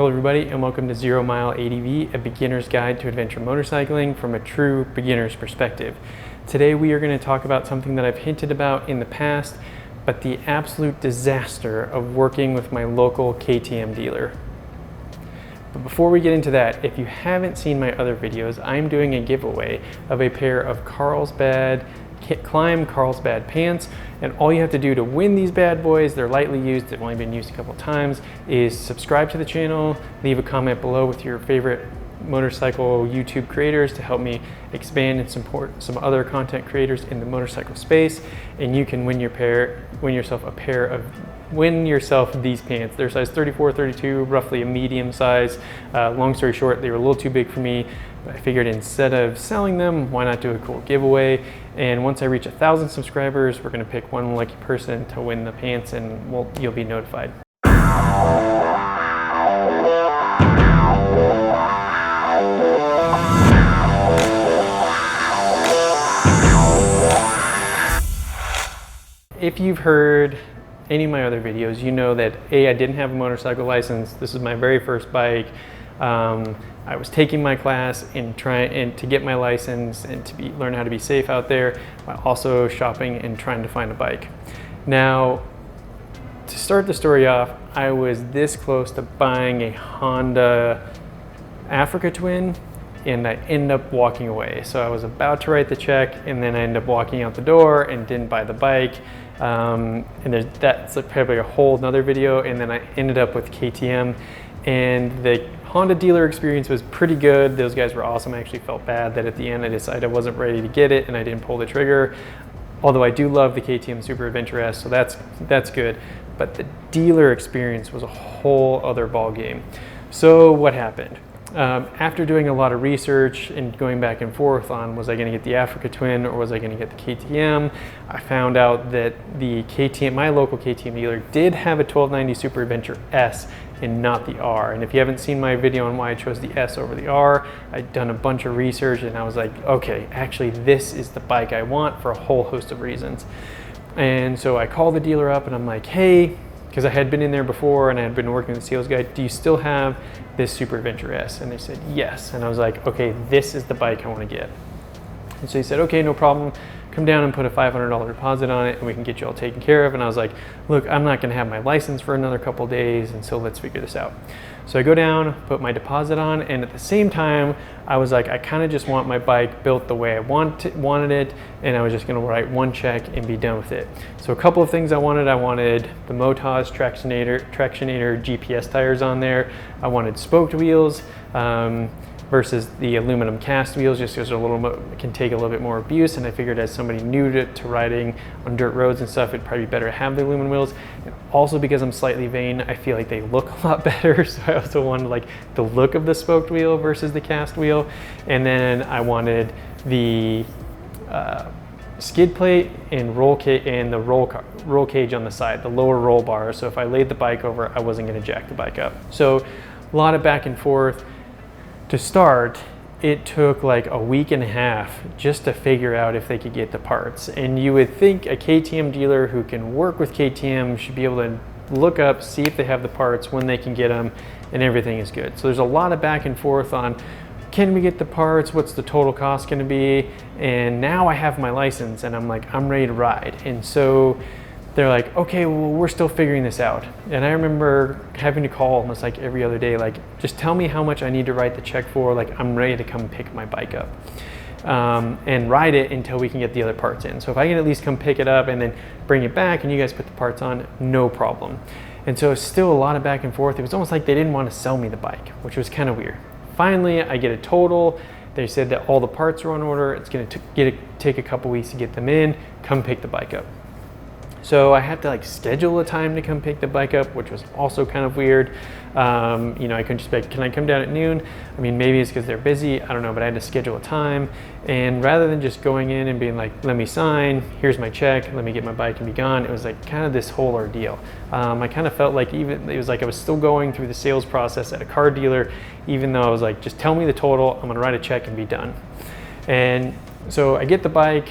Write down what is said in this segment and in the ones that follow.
Hello everybody and welcome to Zero Mile ADV, a beginner's guide to adventure motorcycling from a true beginner's perspective. Today we are going to talk about something that I've hinted about in the past, but the absolute disaster of working with my local KTM dealer. But before we get into that, if you haven't seen my other videos, I'm doing a giveaway of a pair of Climb Carlsbad pants, and all you have to do to win these bad boys, they're lightly used, they've only been used a couple times, is subscribe to the channel, leave a comment below with your favorite motorcycle YouTube creators to help me expand and support some other content creators in the motorcycle space, and you can win yourself these pants. They're size 34, 32, roughly a medium size. Long story short, they were a little too big for me. I figured instead of selling them, why not do a cool giveaway? And once I reach 1,000 subscribers, we're gonna pick one lucky person to win the pants, and you'll be notified. If you've heard any of my other videos, you know that I didn't have a motorcycle license. This is my very first bike. I was taking my class and trying to get my license and to learn how to be safe out there, while also shopping and trying to find a bike. Now, to start the story off, I was this close to buying a Honda Africa Twin, and I ended up walking away. So I was about to write the check, and then I ended up walking out the door and didn't buy the bike. And that's probably a whole nother video. And then I ended up with KTM, and the Honda dealer experience was pretty good. Those guys were awesome. I actually felt bad that at the end I decided I wasn't ready to get it and I didn't pull the trigger. Although I do love the KTM Super Adventure S, so that's good. But the dealer experience was a whole other ball game. So what happened? After doing a lot of research and going back and forth on was I going to get the Africa Twin or was I going to get the KTM, I found out that my local KTM dealer did have a 1290 Super Adventure S and not the R. And if you haven't seen my video on why I chose the S over the R, I'd done a bunch of research and I was like, okay, actually this is the bike I want for a whole host of reasons. And so I called the dealer up and I'm like, hey, because I had been in there before and I had been working with the sales guy, do you still have this Super Adventure S? And they said, yes. And I was like, okay, this is the bike I want to get. And so he said, okay, no problem. Come down and put a $500 deposit on it and we can get you all taken care of. And I was like, look, I'm not going to have my license for another couple of days, and so let's figure this out. So I go down, put my deposit on, and at the same time, I was like, I kind of just want my bike built the way I wanted it, and I was just going to write one check and be done with it. So a couple of things I wanted the Motos Tractionator GPS tires on there. I wanted spoked wheels versus the aluminum cast wheels, just because it can take a little bit more abuse, and I figured as somebody new to riding on dirt roads and stuff, it'd probably be better to have the aluminum wheels. And also because I'm slightly vain, I feel like they look a lot better, so I also wanted the look of the spoked wheel versus the cast wheel. And then I wanted the skid plate and the roll cage on the side, the lower roll bar, so if I laid the bike over, I wasn't going to jack the bike up. So a lot of back and forth. To start, it took like a week and a half just to figure out if they could get the parts. And you would think a KTM dealer who can work with KTM should be able to look up, see if they have the parts, when they can get them, and everything is good. So there's a lot of back and forth on, can we get the parts? What's the total cost going to be? And now I have my license and I'm like, I'm ready to ride. And so they're like, okay, well, we're still figuring this out. And I remember having to call almost like every other day, like, just tell me how much I need to write the check for, like, I'm ready to come pick my bike up and ride it until we can get the other parts in. So if I can at least come pick it up and then bring it back and you guys put the parts on, no problem. And so it's still a lot of back and forth. It was almost like they didn't want to sell me the bike, which was kind of weird. Finally, I get a total. They said that all the parts are on order. It's going to take a couple weeks to get them in. Come pick the bike up. So I had to schedule a time to come pick the bike up, which was also kind of weird. I couldn't just be like, can I come down at noon? I mean, maybe it's because they're busy, I don't know, but I had to schedule a time. And rather than just going in and being like, let me sign, here's my check, let me get my bike and be gone, it was like kind of this whole ordeal. I kind of felt like it was like I was still going through the sales process at a car dealer, even though I was like, just tell me the total, I'm gonna write a check and be done. And so I get the bike,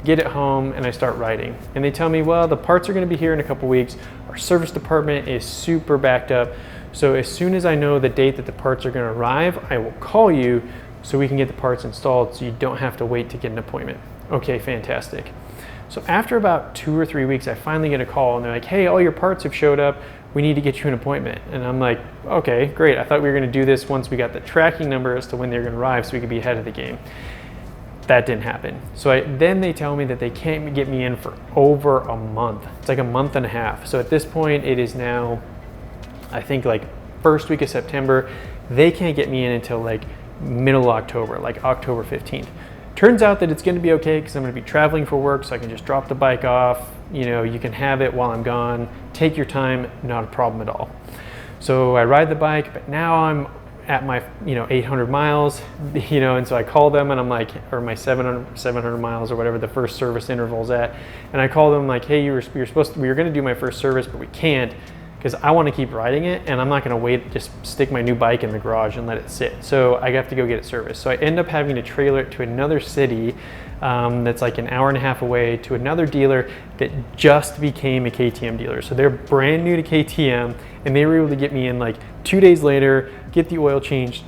get it home, and I start riding. And they tell me, well, the parts are gonna be here in a couple weeks. Our service department is super backed up. So as soon as I know the date that the parts are gonna arrive, I will call you so we can get the parts installed so you don't have to wait to get an appointment. Okay, fantastic. So after about 2 or 3 weeks, I finally get a call and they're like, hey, all your parts have showed up. We need to get you an appointment. And I'm like, okay, great. I thought we were gonna do this once we got the tracking number as to when they're gonna arrive so we could be ahead of the game. That didn't happen. So then they tell me that they can't get me in for over a month. It's like a month and a half. So at this point, it is now, I think like first week of September. They can't get me in until like middle of October, like October 15th. Turns out that it's gonna be okay because I'm gonna be traveling for work, so I can just drop the bike off. You know, you can have it while I'm gone. Take your time, not a problem at all. So I ride the bike, but now I'm at my 800 miles, and so I call them and I'm like, or my 700 miles or whatever the first service interval's at, and I call them like, hey, we were gonna do my first service, but we can't because I want to keep riding it and I'm not going to wait, just stick my new bike in the garage and let it sit. So I have to go get it serviced. So I end up having to trailer it to another city that's like an hour and a half away, to another dealer that just became a KTM dealer. So they're brand new to KTM and they were able to get me in like 2 days later, get the oil changed,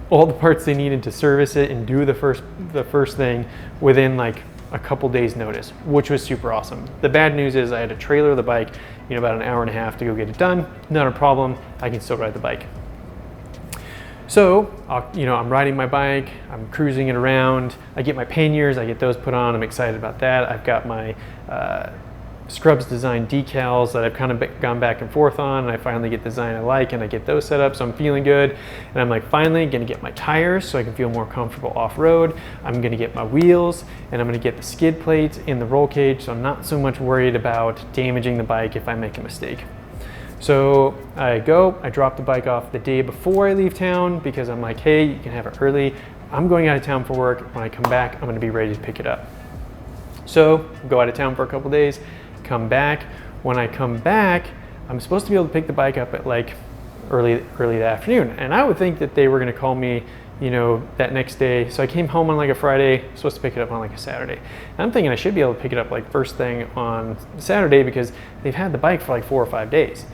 all the parts they needed to service it and do the first thing within like a couple days notice, which was super awesome. The bad news is I had to trailer the bike, about an hour and a half to go get it done. Not a problem, I can still ride the bike. So, I'm riding my bike, I'm cruising it around, I get my panniers, I get those put on, I'm excited about that. I've got my Scrubs design decals that I've kind of gone back and forth on, and I finally get the design I like and I get those set up, so I'm feeling good. And I'm like, finally gonna get my tires so I can feel more comfortable off-road. I'm gonna get my wheels and I'm gonna get the skid plates in the roll cage, so I'm not so much worried about damaging the bike if I make a mistake. So I drop the bike off the day before I leave town because I'm like, hey, you can have it early. I'm going out of town for work. When I come back, I'm gonna be ready to pick it up. So go out of town for a couple days, come back. When I come back, I'm supposed to be able to pick the bike up at like early the afternoon. And I would think that they were gonna call me, that next day. So I came home on like a Friday, supposed to pick it up on like a Saturday. And I'm thinking I should be able to pick it up like first thing on Saturday because they've had the bike for like 4 or 5 days.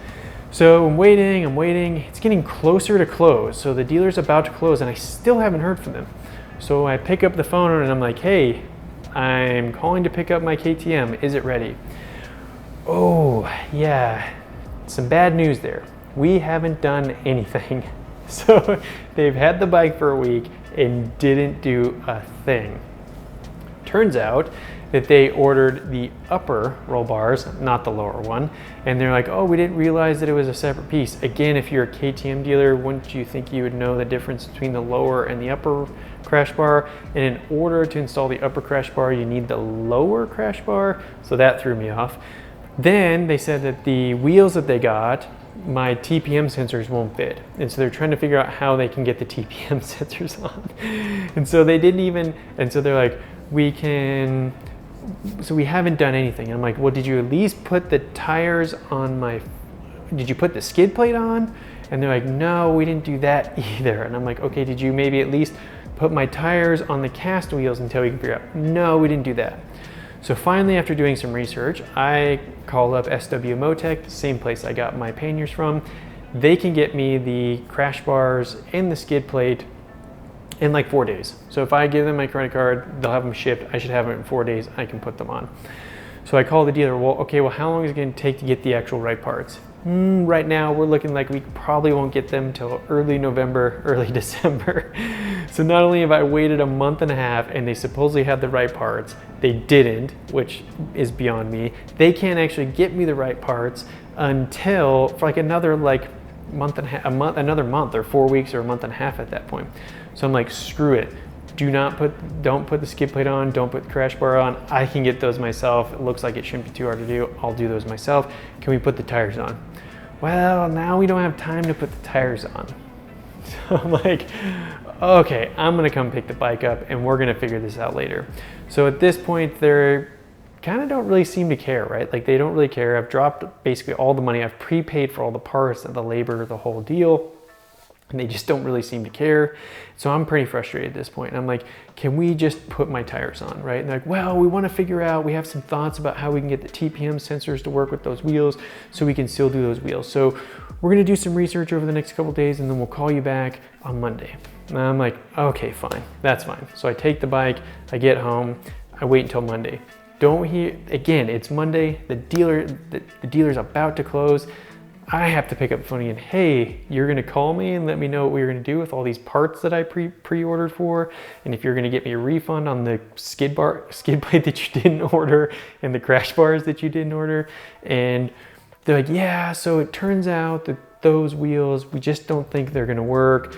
So I'm waiting, it's getting closer to close. So the dealer's about to close and I still haven't heard from them. So I pick up the phone and I'm like, hey, I'm calling to pick up my KTM, is it ready? Oh, yeah, some bad news there. We haven't done anything. So they've had the bike for a week and didn't do a thing. Turns out that they ordered the upper roll bars, not the lower one. And they're like, oh, we didn't realize that it was a separate piece. Again, if you're a KTM dealer, wouldn't you think you would know the difference between the lower and the upper crash bar? And in order to install the upper crash bar, you need the lower crash bar. So that threw me off. Then they said that the wheels that they got, my TPM sensors won't fit. And so they're trying to figure out how they can get the TPM sensors on. And so they didn't even, and so they're like, we haven't done anything. And I'm like, well, did you at least put the tires on did you put the skid plate on? And they're like, no, we didn't do that either. And I'm like, okay, did you maybe at least put my tires on the cast wheels until we can figure out? No, we didn't do that. So finally, after doing some research, I call up SW Motec, the same place I got my panniers from. They can get me the crash bars and the skid plate in like 4 days. So if I give them my credit card, they'll have them shipped. I should have them in 4 days. I can put them on. So I call the dealer. Well, how long is it going to take to get the actual right parts? Right now, we're looking like we probably won't get them till early November, early December. So not only have I waited a month and a half and they supposedly had the right parts, they didn't, which is beyond me. They can't actually get me the right parts until for like another month and a half, another month or 4 weeks or a month and a half at that point. So I'm like, screw it. Don't put the skid plate on, don't put the crash bar on. I can get those myself. It looks like it shouldn't be too hard to do. I'll do those myself. Can we put the tires on? Well, now we don't have time to put the tires on. So I'm like, okay, I'm gonna come pick the bike up and we're gonna figure this out later. So at this point, they're kind of don't really seem to care, right? Like they don't really care. I've dropped basically all the money. I've prepaid for all the parts and the labor, the whole deal. and they just don't really seem to care. So I'm pretty frustrated at this point. And I'm like, can we just put my tires on, right? And they're like, well, we want to figure out, we have some thoughts about how we can get the TPM sensors to work with those wheels so we can still do those wheels. So we're going to do some research over the next couple of days, and then we'll call you back on Monday. And I'm like, okay, fine, that's fine. So I take the bike, I get home, I wait until Monday. Don't hear, again, it's Monday, the dealer's about to close. I have to pick up the phone again. Hey, you're gonna call me and let me know what we're gonna do with all these parts that I pre-ordered for, and if you're gonna get me a refund on the skid plate that you didn't order and the crash bars that you didn't order. And they're like, yeah, so it turns out that those wheels, we just don't think they're gonna work.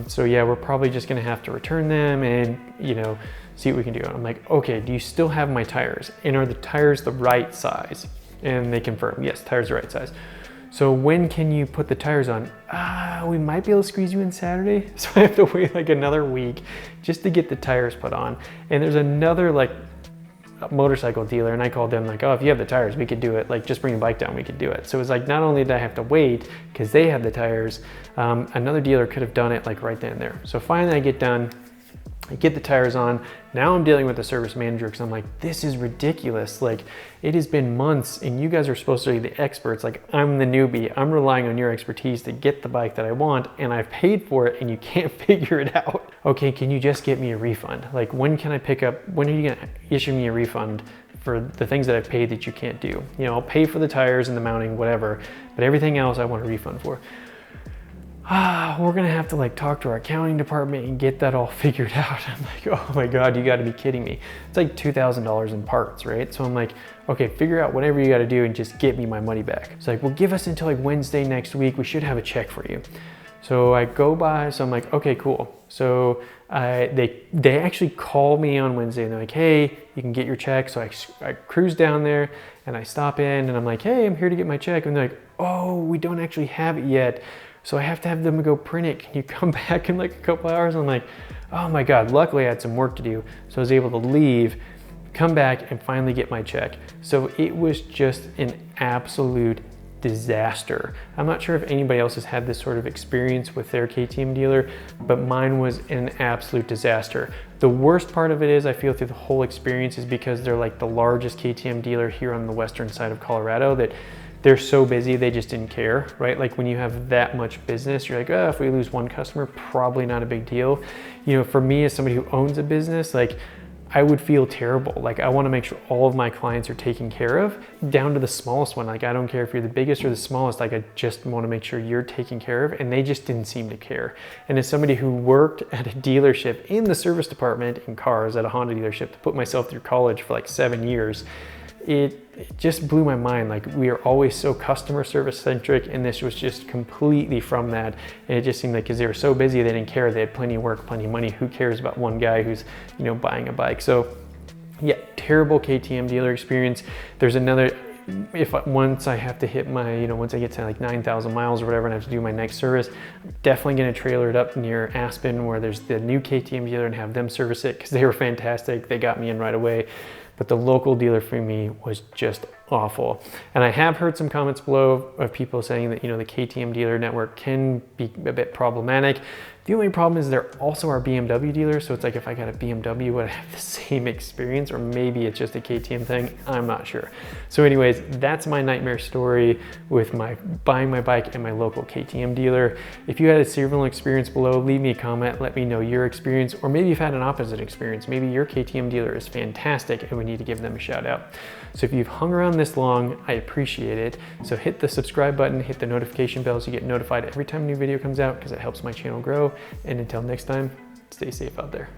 So yeah, we're probably just gonna have to return them and, you know, see what we can do. And I'm like, okay, do you still have my tires? And are the tires the right size? And they confirm, yes, tires are the right size. So when can you put the tires on? We might be able to squeeze you in Saturday. So I have to wait like another week just to get the tires put on. And there's another like motorcycle dealer, and I called them like, oh, if you have the tires, we could do it. Like, just bring the bike down, we could do it. So it was like, not only did I have to wait because they had the tires, another dealer could have done it like right then and there. So finally I get done, I get the tires on. Now I'm dealing with the service manager because I'm like, this is ridiculous. Like, it has been months and you guys are supposed to be the experts. Like, I'm the newbie. I'm relying on your expertise to get the bike that I want, and I've paid for it and you can't figure it out. Okay, can you just get me a refund? Like, when can I pick up, when are you gonna issue me a refund for the things that I've paid that you can't do? You know, I'll pay for the tires and the mounting, whatever, but everything else I want a refund for. We're gonna have to like talk to our accounting department and get that all figured out. I'm like, oh my God, you gotta be kidding me. It's like $2,000 in parts, right? So I'm like, okay, figure out whatever you gotta do and just get me my money back. It's like, well, give us until like Wednesday next week. We should have a check for you. So I go by, so I'm like, okay, cool. So they actually call me on Wednesday and they're like, hey, you can get your check. So I cruise down there and I stop in and I'm like, hey, I'm here to get my check. And they're like, oh, we don't actually have it yet. So I have to have them go print it. Can you come back in like a couple hours? I'm like, oh my God, luckily I had some work to do. So I was able to leave, come back and finally get my check. So it was just an absolute disaster. I'm not sure if anybody else has had this sort of experience with their KTM dealer, but mine was an absolute disaster. The worst part of it is I feel through the whole experience is because they're like the largest KTM dealer here on the western side of Colorado, that they're so busy, they just didn't care, right? Like, when you have that much business, you're like, oh, if we lose one customer, probably not a big deal. You know, for me as somebody who owns a business, like, I would feel terrible. Like, I wanna make sure all of my clients are taken care of, down to the smallest one. Like, I don't care if you're the biggest or the smallest, like, I just wanna make sure you're taken care of, and they just didn't seem to care. And as somebody who worked at a dealership in the service department in cars at a Honda dealership, to put myself through college for like 7 years, it just blew my mind. Like, we are always so customer service centric, and this was just completely from that. And it just seemed like, because they were so busy, they didn't care. They had plenty of work, plenty of money. Who cares about one guy who's, you know, buying a bike? So yeah, terrible KTM dealer experience. There's another, once I have to hit my, you know, once I get to like 9,000 miles or whatever and I have to do my next service, I'm definitely going to trailer it up near Aspen where there's the new KTM dealer and have them service it, because they were fantastic. They got me in right away. But the local dealer for me was just awful. And I have heard some comments below of people saying that, you know, the KTM dealer network can be a bit problematic. The only problem is they're also our BMW dealer. So it's like, if I got a BMW, would I have the same experience? Or maybe it's just a KTM thing. I'm not sure. So anyways, that's my nightmare story with my buying my bike and my local KTM dealer. If you had a similar experience below, leave me a comment, let me know your experience, or maybe you've had an opposite experience. Maybe your KTM dealer is fantastic and we need to give them a shout out. So if you've hung around this long, I appreciate it. So hit the subscribe button, hit the notification bell so you get notified every time a new video comes out, because it helps my channel grow. And until next time, stay safe out there.